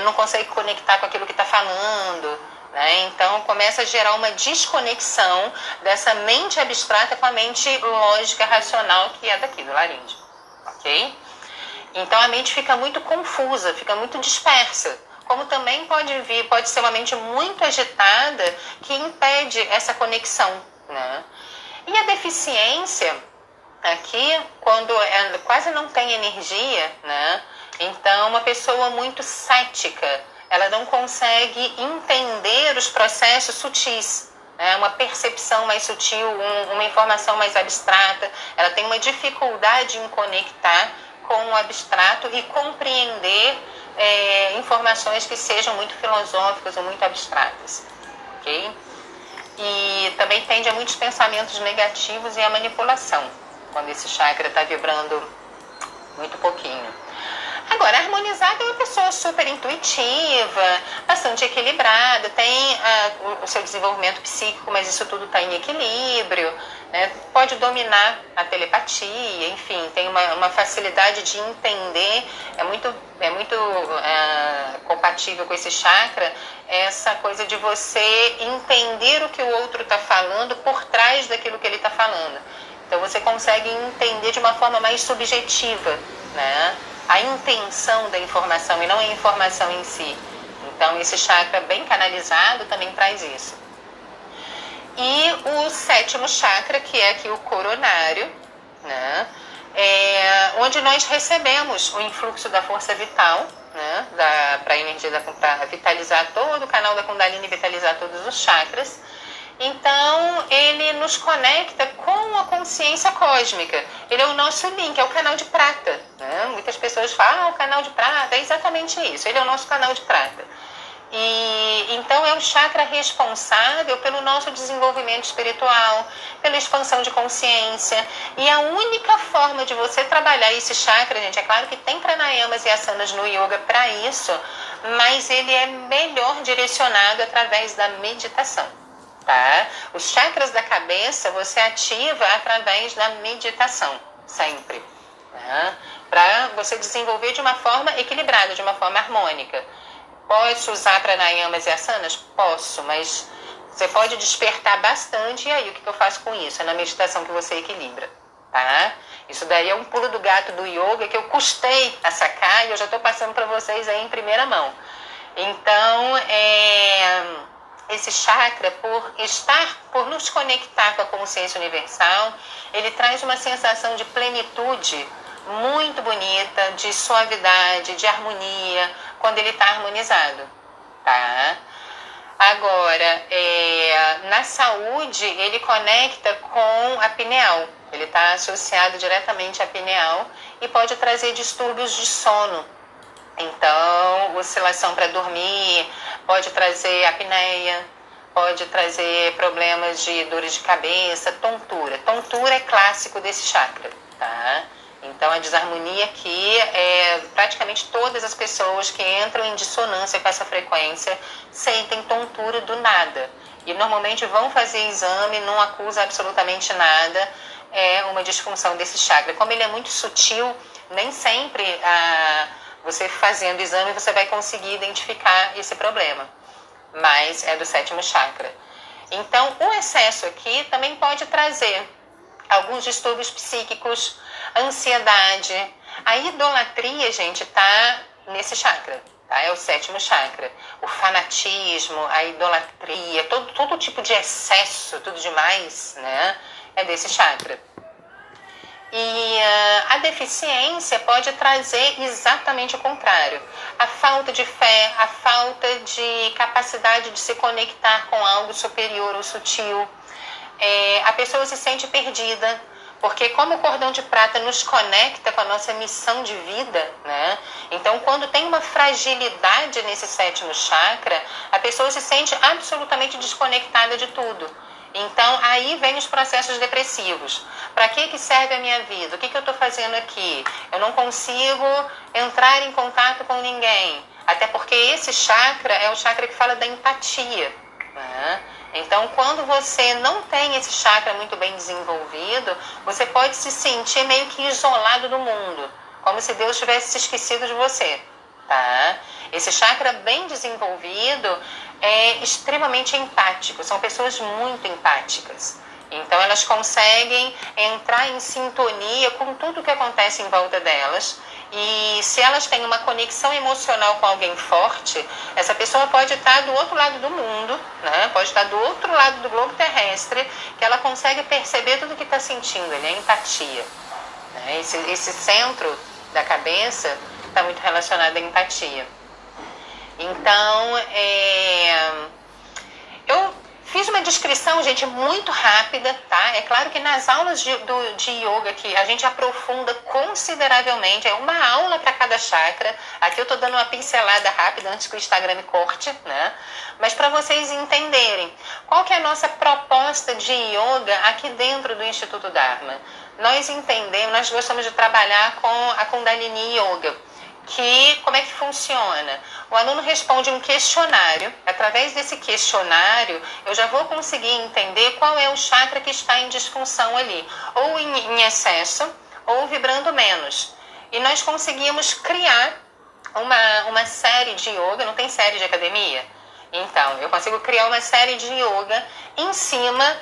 A: não consegue conectar com aquilo que está falando, né? Então começa a gerar uma desconexão dessa mente abstrata com a mente lógica, racional, que é daqui do laríngeo, ok? Então a mente fica muito confusa, fica muito dispersa. Como também pode ser uma mente muito agitada que impede essa conexão, né? E a deficiência aqui, quando ela quase não tem energia, né? Então, uma pessoa muito cética, ela não consegue entender os processos sutis, né? Uma percepção mais sutil, uma informação mais abstrata, ela tem uma dificuldade em conectar com o abstrato e compreender informações que sejam muito filosóficas ou muito abstratas, ok? E também tende a muitos pensamentos negativos e a manipulação, quando esse chakra está vibrando muito pouquinho. Agora, harmonizada é uma pessoa super intuitiva, bastante equilibrada, tem o seu desenvolvimento psíquico, mas isso tudo está em equilíbrio, né? Pode dominar a telepatia, enfim, tem uma facilidade de entender, é muito compatível com esse chakra, essa coisa de você entender o que o outro está falando por trás daquilo que ele está falando. Então você consegue entender de uma forma mais subjetiva, né, a intenção da informação e não a informação em si. Então esse chakra bem canalizado também traz isso. E o sétimo chakra, que é aqui o coronário, né, onde nós recebemos o influxo da força vital, né, para a energia, para vitalizar todo o canal da Kundalini, vitalizar todos os chakras. Então, ele nos conecta com a consciência cósmica. Ele é o nosso link, é o canal de prata, né? Muitas pessoas falam, o canal de prata, é exatamente isso, ele é o nosso canal de prata. E então é um chakra responsável pelo nosso desenvolvimento espiritual, pela expansão de consciência. E a única forma de você trabalhar esse chakra, gente, é claro que tem pranayamas e asanas no yoga para isso, mas ele é melhor direcionado através da meditação. Tá? Os chakras da cabeça você ativa através da meditação, sempre, né? Para você desenvolver de uma forma equilibrada, de uma forma harmônica. Posso usar pranayamas e asanas? Posso, mas você pode despertar bastante. E aí, o que eu faço com isso? É na meditação que você equilibra, tá? Isso daí é um pulo do gato do yoga que eu custei a sacar e eu já estou passando para vocês aí em primeira mão. Então, esse chakra, por nos conectar com a consciência universal, ele traz uma sensação de plenitude muito bonita, de suavidade, de harmonia, quando ele está harmonizado, tá? Agora, na saúde, ele conecta com a pineal. Ele está associado diretamente à pineal e pode trazer distúrbios de sono. Então, oscilação para dormir, pode trazer apneia, pode trazer problemas de dores de cabeça, tontura. Tontura é clássico desse chakra, tá? Então, a desarmonia aqui praticamente todas as pessoas que entram em dissonância com essa frequência sentem tontura do nada. E normalmente vão fazer exame, não acusa absolutamente nada, é uma disfunção desse chakra. Como ele é muito sutil, nem sempre você fazendo exame você vai conseguir identificar esse problema, mas é do 7º chakra. Então, o excesso aqui também pode trazer alguns distúrbios psíquicos, ansiedade. A idolatria, gente, tá nesse chakra, tá? É o 7º chakra. O fanatismo, a idolatria, todo tipo de excesso, tudo demais, né? É desse chakra. E a deficiência pode trazer exatamente o contrário. A falta de fé, a falta de capacidade de se conectar com algo superior ou sutil. A pessoa se sente perdida, porque como o cordão de prata nos conecta com a nossa missão de vida, né? Então, quando tem uma fragilidade nesse 7º chakra, a pessoa se sente absolutamente desconectada de tudo. Então, aí vem os processos depressivos. Para que serve a minha vida? O que eu estou fazendo aqui? Eu não consigo entrar em contato com ninguém. Até porque esse chakra é o chakra que fala da empatia, né? Então, quando você não tem esse chakra muito bem desenvolvido, você pode se sentir meio que isolado do mundo, como se Deus tivesse se esquecido de você, tá? Esse chakra bem desenvolvido é extremamente empático, são pessoas muito empáticas. Então, elas conseguem entrar em sintonia com tudo que acontece em volta delas. E se elas têm uma conexão emocional com alguém forte, essa pessoa pode estar do outro lado do mundo, né? Pode estar do outro lado do globo terrestre, que ela consegue perceber tudo que está sentindo, ele é empatia, né? Esse centro da cabeça está muito relacionado à empatia. Então, eu fiz uma descrição, gente, muito rápida, tá? É claro que nas aulas de yoga aqui a gente aprofunda consideravelmente, é uma aula para cada chakra. Aqui eu estou dando uma pincelada rápida antes que o Instagram me corte, né? Mas para vocês entenderem qual que é a nossa proposta de yoga aqui dentro do Instituto Dharma. Nós gostamos de trabalhar com a Kundalini Yoga. Como é que funciona? O aluno responde um questionário. Através desse questionário, eu já vou conseguir entender qual é o chakra que está em disfunção ali, ou em excesso, ou vibrando menos. E nós conseguimos criar uma série de yoga, não tem série de academia? Então, eu consigo criar uma série de yoga em cima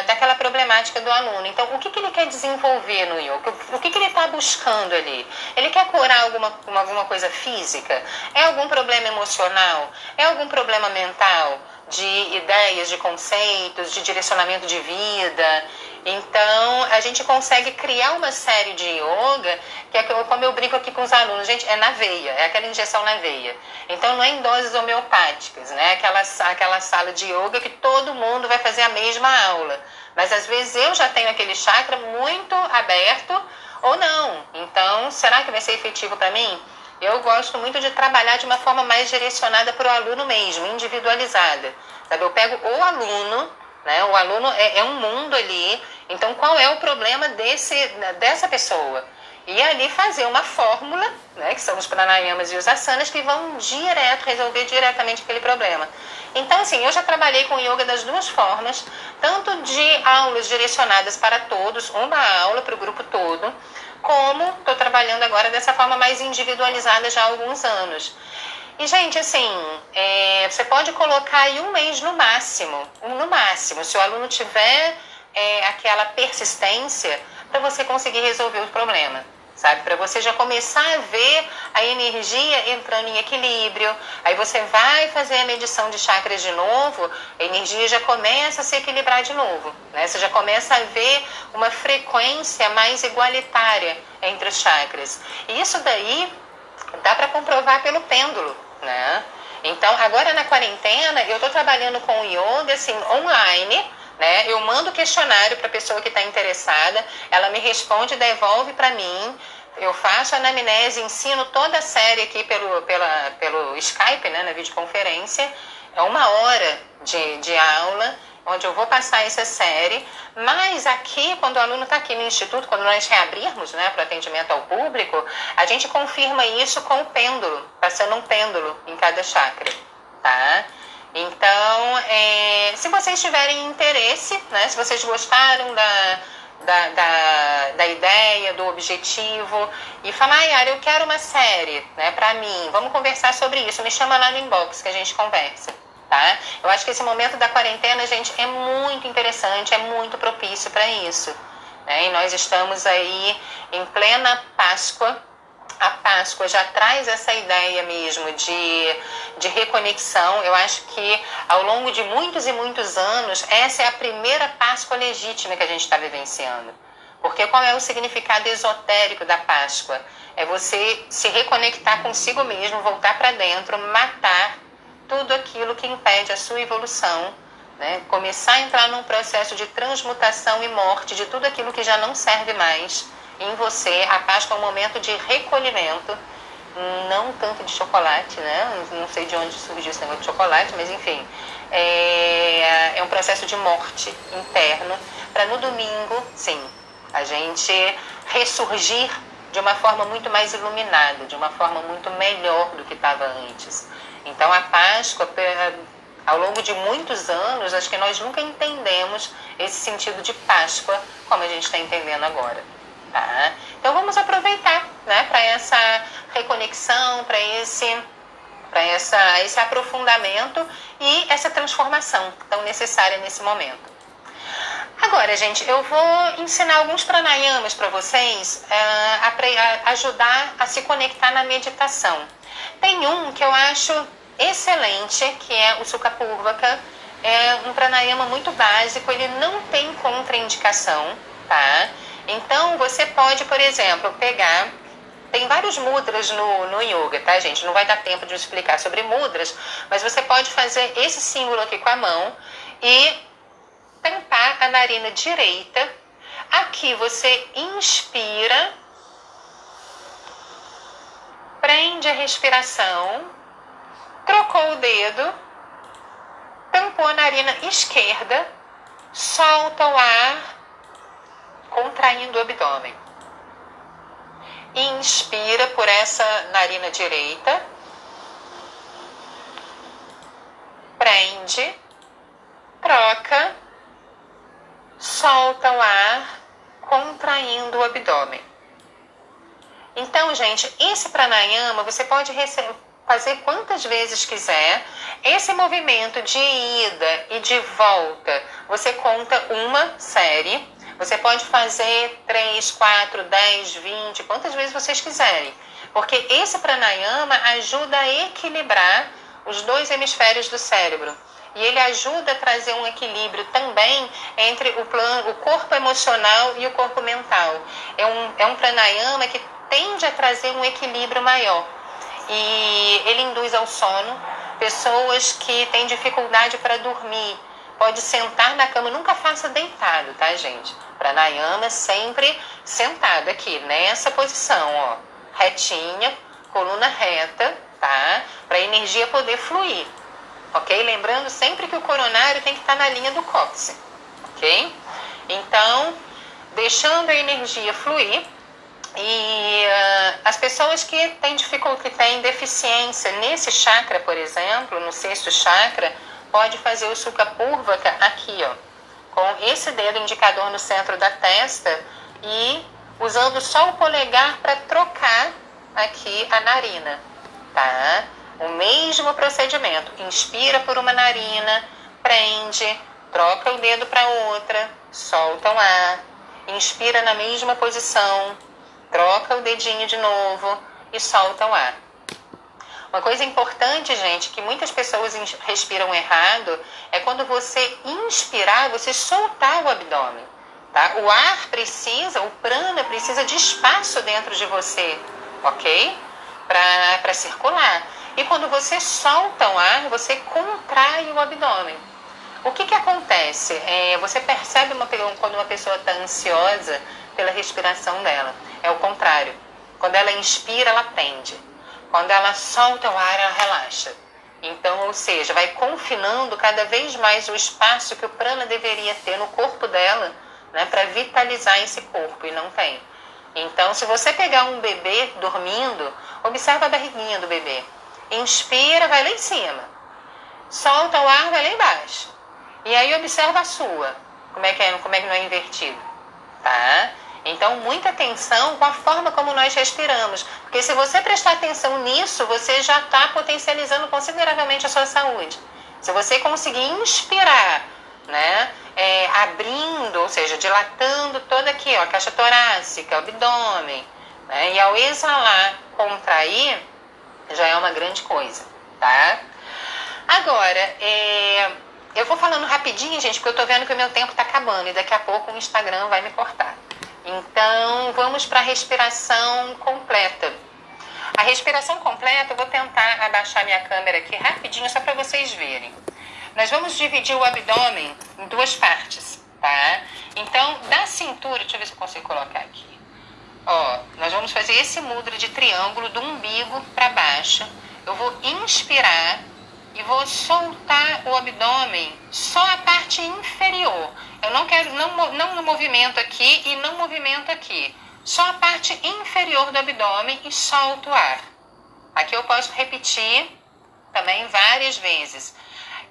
A: daquela problemática do aluno. Então, o que ele quer desenvolver no yoga? O que ele está buscando ali? Ele quer curar alguma coisa física? É algum problema emocional? É algum problema mental? De ideias, de conceitos, de direcionamento de vida? Então, a gente consegue criar uma série de yoga, que é como eu brinco aqui com os alunos, gente, é na veia, é aquela injeção na veia. Então, não é em doses homeopáticas, né? Aquela sala de yoga que todo mundo vai fazer a mesma aula. Mas, às vezes, eu já tenho aquele chakra muito aberto ou não. Então, será que vai ser efetivo para mim? Eu gosto muito de trabalhar de uma forma mais direcionada para o aluno mesmo, individualizada. Sabe? Eu pego o aluno, né? O aluno é um mundo ali, então qual é o problema dessa pessoa? E ali fazer uma fórmula, né? Que são os pranayamas e os asanas, que vão resolver diretamente aquele problema. Então, assim, eu já trabalhei com yoga das duas formas, tanto de aulas direcionadas para todos, uma aula para o grupo todo, como estou trabalhando agora dessa forma mais individualizada já há alguns anos. E, gente, assim, você pode colocar aí um mês no máximo, se o aluno tiver aquela persistência, para você conseguir resolver o problema, sabe? Para você já começar a ver a energia entrando em equilíbrio. Aí você vai fazer a medição de chakras de novo, a energia já começa a se equilibrar de novo, né? Você já começa a ver uma frequência mais igualitária entre os chakras. E isso daí dá para comprovar pelo pêndulo, né? Então, agora na quarentena, eu estou trabalhando com o yoga, assim, online, né? Eu mando o questionário para a pessoa que está interessada, ela me responde e devolve para mim, eu faço a anamnese, ensino toda a série aqui pelo Skype, né, na videoconferência, é 1 hora de aula, onde eu vou passar essa série, mas aqui, quando o aluno está aqui no Instituto, quando nós reabrirmos, né, para o atendimento ao público, a gente confirma isso com o pêndulo, passando um pêndulo em cada chakra, tá? Então, se vocês tiverem interesse, né, se vocês gostaram da ideia, do objetivo, e falar, Yara, eu quero uma série, né, para mim, vamos conversar sobre isso, me chama lá no inbox que a gente conversa, tá? Eu acho que esse momento da quarentena, gente, é muito interessante, é muito propício para isso, né? E nós estamos aí em plena Páscoa. A Páscoa já traz essa ideia mesmo de reconexão. Eu acho que ao longo de muitos e muitos anos, essa é a primeira Páscoa legítima que a gente está vivenciando. Porque qual é o significado esotérico da Páscoa? É você se reconectar consigo mesmo, voltar para dentro, matar tudo aquilo que impede a sua evolução, né? Começar a entrar num processo de transmutação e morte de tudo aquilo que já não serve mais em você. A Páscoa é um momento de recolhimento, não tanto de chocolate, né? Não sei de onde surgiu esse negócio de chocolate, mas enfim, é um processo de morte interno, para no domingo, sim, a gente ressurgir de uma forma muito mais iluminada, de uma forma muito melhor do que estava antes. Então a Páscoa, ao longo de muitos anos, acho que nós nunca entendemos esse sentido de Páscoa como a gente está entendendo agora. Tá? Então vamos aproveitar, né, para essa reconexão, para esse aprofundamento e essa transformação tão necessária nesse momento. Agora, gente, eu vou ensinar alguns pranayamas para vocês, a ajudar a se conectar na meditação. Tem um que eu acho excelente, que é o Sukha-Purvaka. É um pranayama muito básico, ele não tem contraindicação, tá? Então, você pode, por exemplo, pegar... Tem vários mudras no yoga, tá, gente? Não vai dar tempo de eu explicar sobre mudras, mas você pode fazer esse símbolo aqui com a mão e tampar a narina direita. Aqui você inspira, prende a respiração, trocou o dedo, tampou a narina esquerda, solta o ar, contraindo o abdômen. Inspira por essa narina direita, prende, troca, solta o ar, contraindo o abdômen. Então, gente, esse pranayama você pode fazer quantas vezes quiser. Esse movimento de ida e de volta, você conta uma série. Você pode fazer 3, 4, 10, 20, quantas vezes vocês quiserem. Porque esse pranayama ajuda a equilibrar os 2 hemisférios do cérebro. E ele ajuda a trazer um equilíbrio também entre o corpo emocional e o corpo mental. É um pranayama que tende a trazer um equilíbrio maior. E ele induz ao sono. Pessoas que têm dificuldade para dormir, pode sentar na cama, nunca faça deitado, tá, gente? Pranayama sempre sentado aqui, nessa posição, ó, retinha, coluna reta, tá? Para a energia poder fluir, ok? Lembrando sempre que o coronário tem que estar na linha do cóccix, ok? Então, deixando a energia fluir. E as pessoas que têm dificuldade, que têm deficiência nesse chakra, por exemplo, no 6º chakra, pode fazer o Sukha-Purvaka aqui, ó, com esse dedo indicador no centro da testa e usando só o polegar para trocar aqui a narina, tá? O mesmo procedimento. Inspira por uma narina, prende, troca o dedo para outra, solta o ar, inspira na mesma posição, troca o dedinho de novo e solta o ar. Uma coisa importante, gente, que muitas pessoas respiram errado, é quando você inspirar, você soltar o abdômen. Tá? O ar precisa, o prana precisa de espaço dentro de você, ok? Para circular. E quando você solta o ar, você contrai o abdômen. O que acontece? Você percebe quando uma pessoa está ansiosa pela respiração dela. É o contrário. Quando ela inspira, ela tende. Quando ela solta o ar, ela relaxa. Então, ou seja, vai confinando cada vez mais o espaço que o prana deveria ter no corpo dela, né, para vitalizar esse corpo, e não tem. Então, se você pegar um bebê dormindo, observa a barriguinha do bebê. Inspira, vai lá em cima. Solta o ar, vai lá embaixo. E aí observa a sua. Como é que não é invertido? Tá? Então, muita atenção com a forma como nós respiramos. Porque se você prestar atenção nisso, você já está potencializando consideravelmente a sua saúde. Se você conseguir inspirar, né, abrindo, ou seja, dilatando toda aqui, ó, a caixa torácica, o abdômen, né, e ao exalar, contrair, já é uma grande coisa, tá? Agora, eu vou falando rapidinho, gente, porque eu tô vendo que o meu tempo tá acabando e daqui a pouco o Instagram vai me cortar. Então, vamos para a respiração completa. A respiração completa, eu vou tentar abaixar minha câmera aqui rapidinho, só para vocês verem. Nós vamos dividir o abdômen em duas partes, tá? Então, da cintura, deixa eu ver se eu consigo colocar aqui. Ó, nós vamos fazer esse mudra de triângulo do umbigo para baixo. Eu vou inspirar e vou soltar o abdômen, só a parte inferior. Eu não quero, não no movimento aqui e não movimento aqui. Só a parte inferior do abdômen e solto o ar. Aqui eu posso repetir também várias vezes.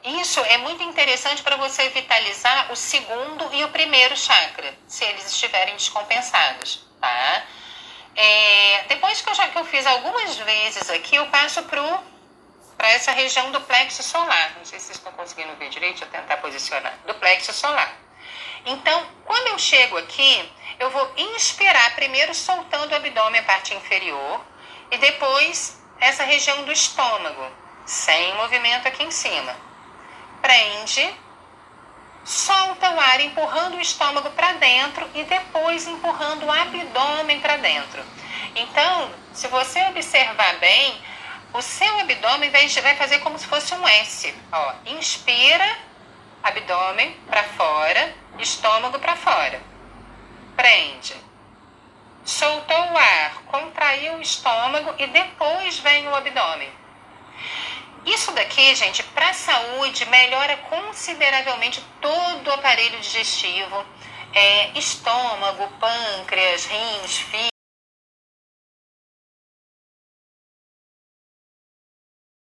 A: Isso é muito interessante para você vitalizar o segundo e o primeiro chakra, se eles estiverem descompensados, tá? Depois que eu fiz algumas vezes aqui, eu passo para essa região do plexo solar. Não sei se vocês estão conseguindo ver direito, deixa eu tentar posicionar. Do plexo solar. Então, quando eu chego aqui, eu vou inspirar primeiro soltando o abdômen, a parte inferior, e depois essa região do estômago, sem movimento aqui em cima. Prende, solta o ar empurrando o estômago para dentro e depois empurrando o abdômen para dentro. Então, se você observar bem, o seu abdômen vai fazer como se fosse um S. Ó, inspira, abdômen para fora, estômago para fora. Prende. Soltou o ar, contraiu o estômago e depois vem o abdômen. Isso daqui, gente, para a saúde, melhora consideravelmente todo o aparelho digestivo, estômago, pâncreas, rins, fígado.